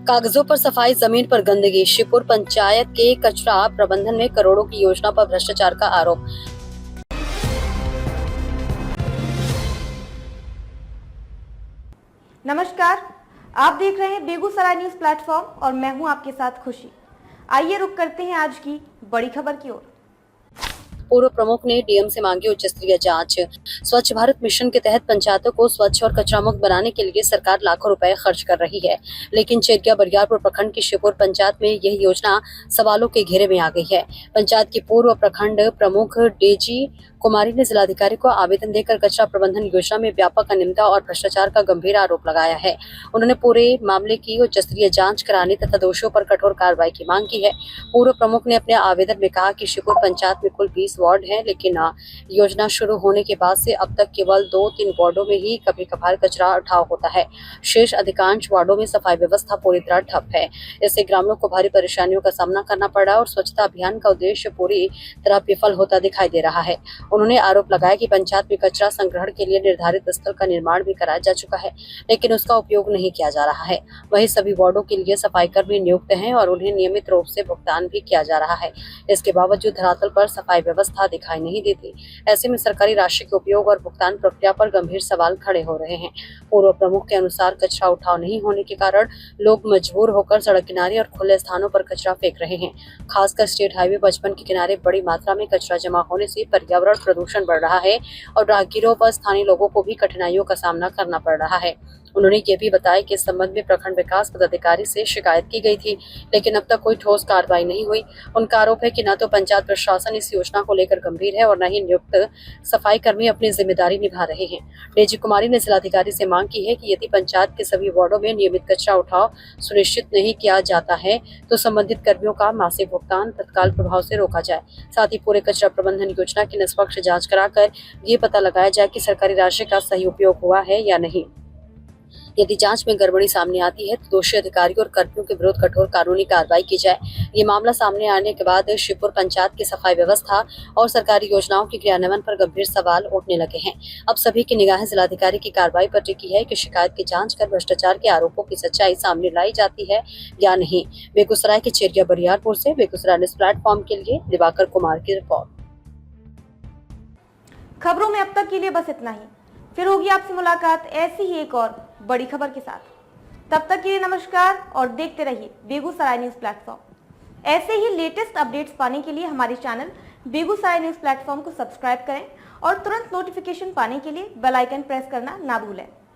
कागजों पर सफाई, जमीन पर गंदगी। शिवपुर पंचायत के कचरा प्रबंधन में करोड़ों की योजना पर भ्रष्टाचार का आरोप। नमस्कार, आप देख रहे हैं बेगूसराय न्यूज प्लेटफॉर्म और मैं हूं आपके साथ खुशी। आइए रुक करते हैं आज की बड़ी खबर की ओर। पूर्व प्रमुख ने डीएम से मांगी उच्च स्तरीय जांच। स्वच्छ भारत मिशन के तहत पंचायतों को स्वच्छ और कचरा मुक्त बनाने के लिए सरकार लाखों रुपए खर्च कर रही है, लेकिन चेरिया बरियारपुर प्रखंड की शिवपुर पंचायत में यह योजना सवालों के घेरे में आ गई है। पंचायत की पूर्व प्रखंड प्रमुख डेजी कुमारी ने जिलाधिकारी को आवेदन देकर कचरा प्रबंधन योजना में व्यापक अनियमितता और भ्रष्टाचार का गंभीर आरोप लगाया है। उन्होंने पूरे मामले की उच्च स्तरीय जांच कराने तथा दोषियों पर कठोर कार्रवाई की मांग की है। पूर्व प्रमुख ने अपने आवेदन में कहा कि शिवपुर पंचायत में कुल 20 वार्ड हैं, लेकिन योजना शुरू होने के बाद से अब तक केवल 2-3 वार्डों में ही कभी कभार कचरा उठाव होता है। शेष अधिकांश वार्डों में सफाई व्यवस्था पूरी तरह ठप है। इससे ग्रामीणों को भारी परेशानियों का सामना करना पड़ा और स्वच्छता अभियान का उद्देश्य पूरी तरह विफल होता दिखाई दे रहा है। उन्होंने आरोप लगाया कि पंचायत में कचरा संग्रहण के लिए निर्धारित स्थल का निर्माण भी कराया जा चुका है, लेकिन उसका उपयोग नहीं किया जा रहा है। वहीं सभी वार्डों के लिए सफाई कर्मी नियुक्त हैं और उन्हें नियमित रूप से भुगतान भी किया जा रहा है। इसके बावजूद धरातल पर सफाई व्यवस्था दिखाई नहीं देती। ऐसे में सरकारी राशि के उपयोग और भुगतान प्रक्रिया पर गंभीर सवाल खड़े हो रहे हैं। पूर्व प्रमुख के अनुसार कचरा उठाव नहीं होने के कारण लोग मजबूर होकर सड़क किनारे और खुले स्थानों पर कचरा फेंक रहे हैं। खासकर स्टेट हाईवे 55 के किनारे बड़ी मात्रा में कचरा जमा होने से पर्यावरण प्रदूषण बढ़ रहा है और राहगीरों व स्थानीय लोगों को भी कठिनाइयों का सामना करना पड़ रहा है। उन्होंने ये भी बताया कि इस संबंध में प्रखंड विकास पदाधिकारी से शिकायत की गई थी, लेकिन अब तक कोई ठोस कार्रवाई नहीं हुई। उनका आरोप है कि न तो पंचायत प्रशासन इस योजना को लेकर गंभीर है और न ही नियुक्त सफाई कर्मी अपनी जिम्मेदारी निभा रहे हैं। डेजी कुमारी ने जिलाधिकारी से मांग की है कि यदि पंचायत के सभी वार्डों में नियमित कचरा उठाव सुनिश्चित नहीं किया जाता है तो संबंधित कर्मियों का मासिक भुगतान तत्काल प्रभाव से रोका जाए। साथ ही पूरे कचरा प्रबंधन योजना की निष्पक्ष जांच कराकर ये पता लगाया जाए कि सरकारी राशि का सही उपयोग हुआ है या नहीं। यदि जांच में गड़बड़ी सामने आती है तो दोषी अधिकारियों और कर्मियों के विरुद्ध कठोर कानूनी कार्रवाई की जाए। ये मामला सामने आने के बाद शिवपुर पंचायत की सफाई व्यवस्था और सरकारी योजनाओं के क्रियान्वयन पर गंभीर सवाल उठने लगे हैं। अब सभी की निगाहें जिलाधिकारी की कार्रवाई पर टिकी है कि शिकायत की जांच कर भ्रष्टाचार के आरोपों की सच्चाई सामने लाई जाती है या नहीं। बेगूसराय के चेरिया बरियारपुर से बेगूसराय न्यूज प्लेटफॉर्म के लिए दिवाकर कुमार की रिपोर्ट। खबरों में अब तक के लिए बस इतना ही। फिर होगी आपसे मुलाकात ऐसी ही एक और बड़ी खबर के साथ। तब तक के लिए नमस्कार और देखते रहिए बेगूसराय न्यूज प्लेटफॉर्म। ऐसे ही लेटेस्ट अपडेट्स पाने के लिए हमारे चैनल बेगूसराय न्यूज प्लेटफॉर्म को सब्सक्राइब करें और तुरंत नोटिफिकेशन पाने के लिए बेल आइकन प्रेस करना ना भूलें।